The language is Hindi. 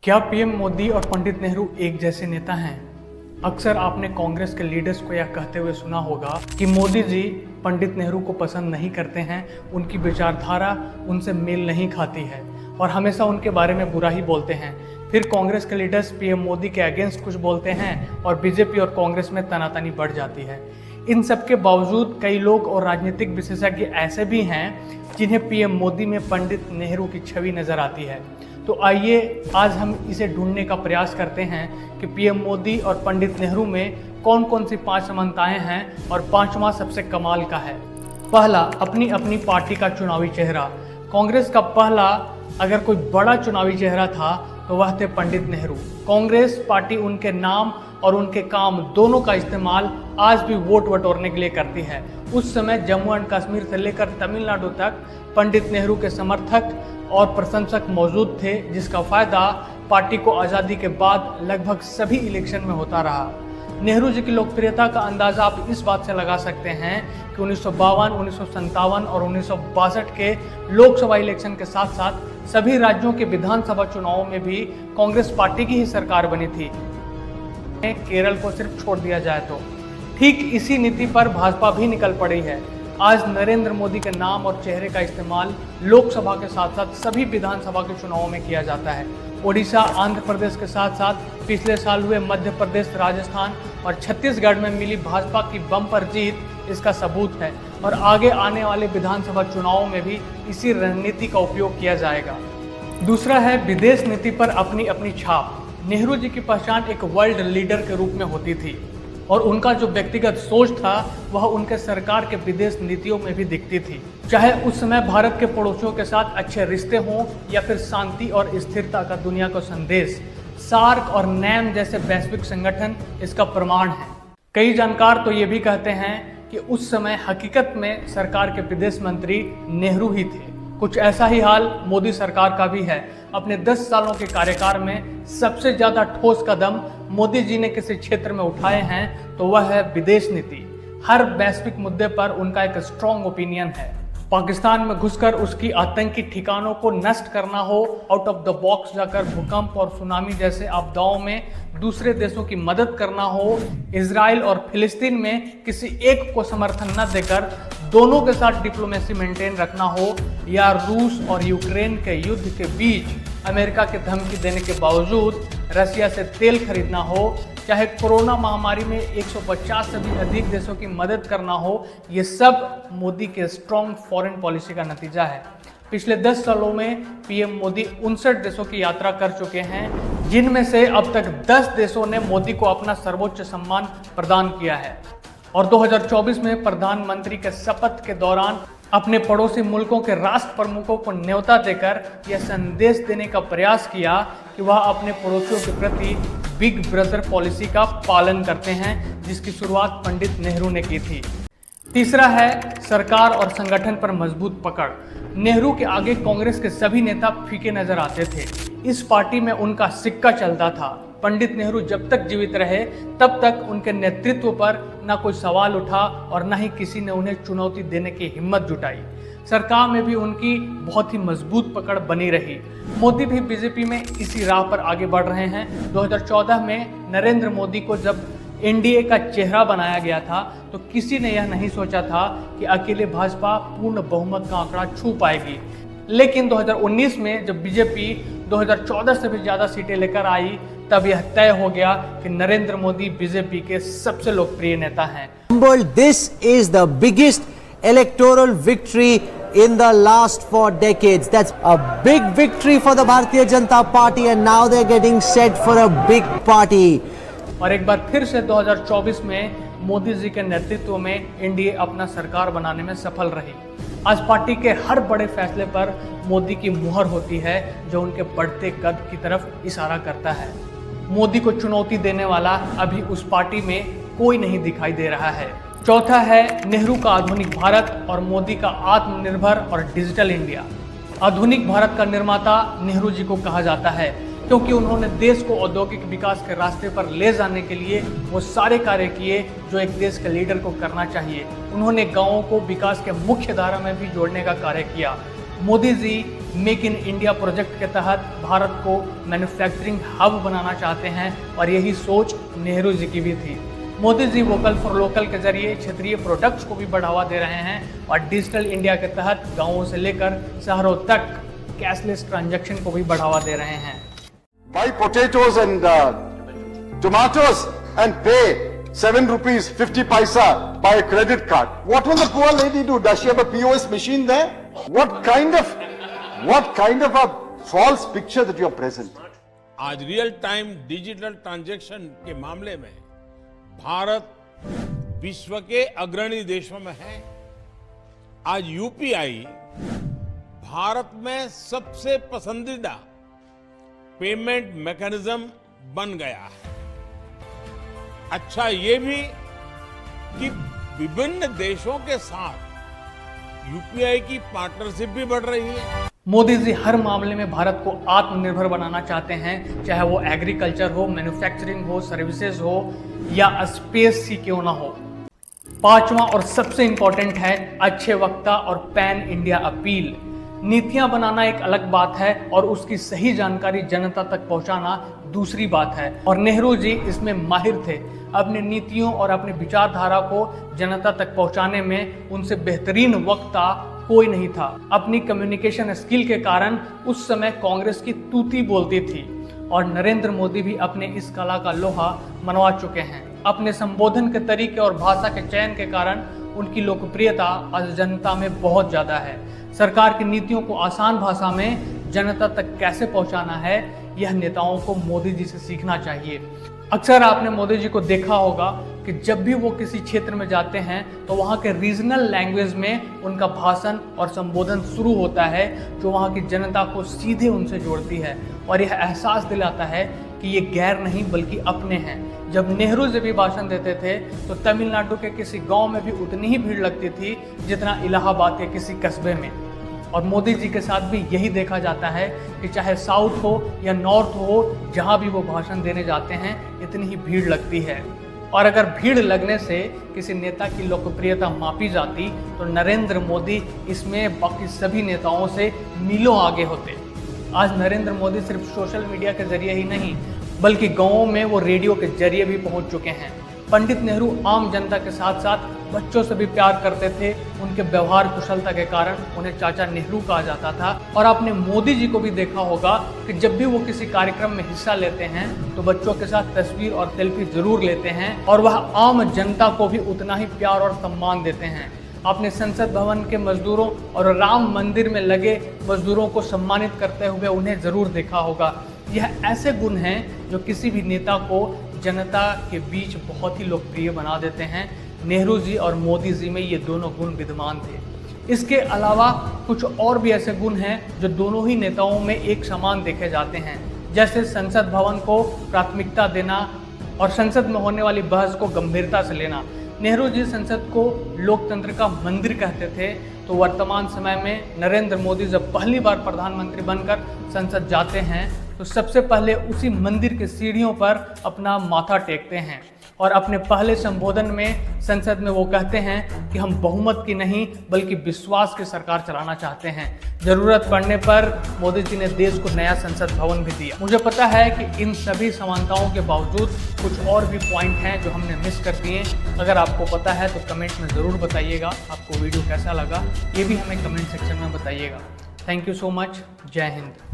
क्या पीएम मोदी और पंडित नेहरू एक जैसे नेता हैं? अक्सर आपने कांग्रेस के लीडर्स को यह कहते हुए सुना होगा कि मोदी जी पंडित नेहरू को पसंद नहीं करते हैं, उनकी विचारधारा उनसे मेल नहीं खाती है और हमेशा उनके बारे में बुरा ही बोलते हैं। फिर कांग्रेस के लीडर्स पीएम मोदी के अगेंस्ट कुछ बोलते हैं और बीजेपी और कांग्रेस में तनातनी बढ़ जाती है। इन सब के बावजूद कई लोग और राजनीतिक विशेषज्ञ ऐसे भी हैं जिन्हें पीएम मोदी में पंडित नेहरू की छवि नजर आती है। तो आइए आज हम इसे ढूंढने का प्रयास करते हैं कि पीएम मोदी और पंडित नेहरू में कौन कौन सी 5 समानताएं हैं और 5वां सबसे कमाल का है। पहला, अपनी अपनी पार्टी का चुनावी चेहरा। कांग्रेस का पहला अगर कोई बड़ा चुनावी चेहरा था तो वह थे पंडित नेहरू। कांग्रेस पार्टी उनके नाम और उनके काम दोनों का इस्तेमाल आज भी वोट बटोरने के लिए करती है। उस समय जम्मू एंड कश्मीर से लेकर तमिलनाडु तक पंडित नेहरू के समर्थक और प्रशंसक मौजूद थे, जिसका फायदा पार्टी को आज़ादी के बाद लगभग सभी इलेक्शन में होता रहा। नेहरू जी की लोकप्रियता का अंदाजा आप इस बात से लगा सकते हैं कि 1952, 1957 और 1962 के लोकसभा इलेक्शन के साथ साथ सभी राज्यों के विधानसभा चुनावों में भी कांग्रेस पार्टी की ही सरकार बनी थी, केरल को सिर्फ छोड़ दिया जाए तो। ठीक इसी नीति पर भाजपा भी निकल पड़ी है। आज नरेंद्र मोदी के नाम और चेहरे का इस्तेमाल लोकसभा के साथ साथ सभी विधानसभा के चुनावों में किया जाता है। ओडिशा, आंध्र प्रदेश के साथ साथ पिछले साल हुए मध्य प्रदेश, राजस्थान और छत्तीसगढ़ में मिली भाजपा की बम्पर जीत इसका सबूत है और आगे आने वाले विधानसभा चुनावों में भी इसी रणनीति का उपयोग किया जाएगा। दूसरा है विदेश नीति पर अपनी अपनी छाप। नेहरू जी की पहचान एक वर्ल्ड लीडर के रूप में होती थी और उनका जो व्यक्तिगत सोच था वह उनके सरकार के विदेश नीतियों में भी दिखती थी। चाहे उस समय भारत के पड़ोसियों के साथ अच्छे रिश्ते हों या फिर शांति और स्थिरता का दुनिया को संदेश, सार्क और नैम जैसे वैश्विक संगठन इसका प्रमाण है। कई जानकार तो ये भी कहते हैं कि उस समय हकीकत में सरकार के विदेश मंत्री नेहरू ही थे। कुछ ऐसा ही हाल मोदी सरकार का भी है। अपने 10 सालों के कार्यकाल में सबसे ज्यादा ठोस कदम मोदी जी ने किसी क्षेत्र में उठाए हैं तो वह है विदेश नीति। हर वैश्विक मुद्दे पर उनका एक स्ट्रॉन्ग ओपिनियन है। पाकिस्तान में घुसकर उसकी आतंकी ठिकानों को नष्ट करना हो, आउट ऑफ द बॉक्स जाकर भूकंप और सुनामी जैसे आपदाओं में दूसरे देशों की मदद करना हो, इजराइल और फिलिस्तीन में किसी एक को समर्थन न देकर दोनों के साथ डिप्लोमेसी मेंटेन रखना हो, या रूस और यूक्रेन के युद्ध के बीच अमेरिका की धमकी देने के बावजूद रसिया से तेल खरीदना हो, चाहे कोरोना महामारी में 150 से भी अधिक देशों की मदद करना हो, ये सब मोदी के स्ट्रॉन्ग फॉरेन पॉलिसी का नतीजा है। पिछले 10 सालों में पीएम मोदी 59 देशों की यात्रा कर चुके हैं, जिनमें से अब तक 10 देशों ने मोदी को अपना सर्वोच्च सम्मान प्रदान किया है और 2024 में प्रधानमंत्री के शपथ के दौरान अपने पड़ोसी मुल्कों के राष्ट्र प्रमुखों को न्योता देकर यह संदेश देने का प्रयास किया कि वह अपने पड़ोसियों के प्रति बिग ब्रदर पॉलिसी का पालन करते हैं, जिसकी शुरुआत पंडित नेहरू ने की थी। तीसरा है सरकार और संगठन पर मजबूत पकड़। नेहरू के आगे कांग्रेस के सभी नेता फीके नजर आते थे। इस पार्टी में उनका सिक्का चलता था। पंडित नेहरू जब तक जीवित रहे तब तक उनके नेतृत्व पर न कोई सवाल उठा और न ही किसी ने उन्हें चुनौती देने की हिम्मत जुटाई। सरकार में भी उनकी बहुत ही मजबूत पकड़ बनी रही। मोदी भी बीजेपी में इसी राह पर आगे बढ़ रहे हैं। 2014 में नरेंद्र मोदी को जब एनडीए का चेहरा बनाया गया था तो किसी ने यह नहीं सोचा था कि अकेले भाजपा पूर्ण बहुमत का आंकड़ा छू पाएगी। लेकिन 2019 में जब बीजेपी 2014 से भी ज्यादा सीटें लेकर आई तब यह तय हो गया कि नरेंद्र मोदी बीजेपी के सबसे लोकप्रिय नेता हैं। This is the biggest electoral victory in the last 4 decades. That's a big victory for the Bharatiya Janata Party and now they're getting set for a big party. और एक बार फिर से 2024 में मोदी जी के नेतृत्व में एनडीए अपना सरकार बनाने में सफल रही। आज पार्टी के हर बड़े फैसले पर मोदी की मुहर होती है, जो उनके बढ़ते कद की तरफ इशारा करता है। मोदी को चुनौती देने वाला अभी उस पार्टी में कोई नहीं दिखाई दे रहा है। चौथा है नेहरू का आधुनिक भारत और मोदी का आत्मनिर्भर और डिजिटल इंडिया। आधुनिक भारत का निर्माता नेहरू जी को कहा जाता है क्योंकि उन्होंने देश को औद्योगिक विकास के रास्ते पर ले जाने के लिए वो सारे कार्य किए जो एक देश के लीडर को करना चाहिए। उन्होंने गांवों को विकास के मुख्य धारा में भी जोड़ने का कार्य किया। Modi ji make in India project के तहत भारत को मैन्युफैक्चरिंग हब बनाना चाहते हैं और यही सोच नेहरू जी की भी थी। Modi ji vocal for local के जरिए क्षेत्रीय प्रोडक्ट्स को भी बढ़ावा दे रहे हैं और डिजिटल इंडिया के तहत गांवों से लेकर शहरों तक कैशलेस ट्रांजैक्शन को भी बढ़ावा दे रहे हैं। Buy potatoes and tomatoes and pay 7 rupees 50 paisa by a credit card. What will the poor lady do? Does she have a POS machine there? What kind of a false picture that you are present? आज रियल टाइम डिजिटल ट्रांजैक्शन के मामले में भारत विश्व के अग्रणी देशों में है। आज यूपीआई भारत में सबसे पसंदीदा पेमेंट मैकेनिज्म बन गया है। अच्छा ये भी कि विभिन्न देशों के साथ यूपीआई की पार्टनरशिप भी बढ़ रही है। मोदी जी हर मामले में भारत को आत्मनिर्भर बनाना चाहते हैं, चाहे वो एग्रीकल्चर हो, मैन्युफैक्चरिंग हो, सर्विसेज हो या स्पेस ही क्यों ना हो। पांचवा और सबसे इंपॉर्टेंट है अच्छे वक्ता और पैन इंडिया अपील। नीतियां बनाना एक अलग बात है और उसकी सही जानकारी जनता तक पहुंचाना दूसरी बात है, और नेहरू जी इसमें माहिर थे। अपनी नीतियों और अपनी विचारधारा को जनता तक पहुंचाने में उनसे बेहतरीन वक्ता कोई नहीं था। अपनी कम्युनिकेशन स्किल के कारण उस समय कांग्रेस की तूती बोलती थी और नरेंद्र मोदी भी अपने इस कला का लोहा मनवा चुके हैं। अपने संबोधन के तरीके और भाषा के चयन के कारण उनकी लोकप्रियता आज जनता में बहुत ज्यादा है। सरकार की नीतियों को आसान भाषा में जनता तक कैसे पहुंचाना है, यह नेताओं को मोदी जी से सीखना चाहिए। अक्सर आपने मोदी जी को देखा होगा कि जब भी वो किसी क्षेत्र में जाते हैं तो वहाँ के रीजनल लैंग्वेज में उनका भाषण और संबोधन शुरू होता है, जो वहाँ की जनता को सीधे उनसे जोड़ती है और यह एहसास दिलाता है कि ये गैर नहीं बल्कि अपने हैं। जब नेहरू जी भी भाषण देते थे तो तमिलनाडु के किसी गांव में भी उतनी ही भीड़ लगती थी जितना इलाहाबाद के किसी कस्बे में। और मोदी जी के साथ भी यही देखा जाता है कि चाहे साउथ हो या नॉर्थ हो, जहां भी वो भाषण देने जाते हैं इतनी ही भीड़ लगती है। और अगर भीड़ लगने से किसी नेता की लोकप्रियता मापी जाती तो नरेंद्र मोदी इसमें बाकी सभी नेताओं से मीलों आगे होते। आज नरेंद्र मोदी सिर्फ सोशल मीडिया के जरिए ही नहीं बल्कि गाँवों में वो रेडियो के जरिए भी पहुंच चुके हैं। पंडित नेहरू आम जनता के साथ साथ बच्चों से भी प्यार करते थे। उनके व्यवहार कुशलता के कारण उन्हें चाचा नेहरू कहा जाता था। और आपने मोदी जी को भी देखा होगा कि जब भी वो किसी कार्यक्रम में हिस्सा लेते हैं तो बच्चों के साथ तस्वीर और सेल्फी जरूर लेते हैं और वह आम जनता को भी उतना ही प्यार और सम्मान देते हैं। आपने संसद भवन के मजदूरों और राम मंदिर में लगे मजदूरों को सम्मानित करते हुए उन्हें जरूर देखा होगा। यह ऐसे गुण हैं जो किसी भी नेता को जनता के बीच बहुत ही लोकप्रिय बना देते हैं। नेहरू जी और मोदी जी में ये दोनों गुण विद्यमान थे। इसके अलावा कुछ और भी ऐसे गुण हैं जो दोनों ही नेताओं में एक समान देखे जाते हैं, जैसे संसद भवन को प्राथमिकता देना और संसद में होने वाली बहस को गंभीरता से लेना। नेहरू जी संसद को लोकतंत्र का मंदिर कहते थे, तो वर्तमान समय में नरेंद्र मोदी जब पहली बार प्रधानमंत्री बनकर संसद जाते हैं तो सबसे पहले उसी मंदिर के सीढ़ियों पर अपना माथा टेकते हैं और अपने पहले संबोधन में संसद में वो कहते हैं कि हम बहुमत की नहीं बल्कि विश्वास की सरकार चलाना चाहते हैं। जरूरत पड़ने पर मोदी जी ने देश को नया संसद भवन भी दिया। मुझे पता है कि इन सभी समानताओं के बावजूद कुछ और भी पॉइंट हैं जो हमने मिस कर दिए। अगर आपको पता है तो कमेंट में ज़रूर बताइएगा। आपको वीडियो कैसा लगा ये भी हमें कमेंट सेक्शन में बताइएगा। Thank you so much. जय हिंद।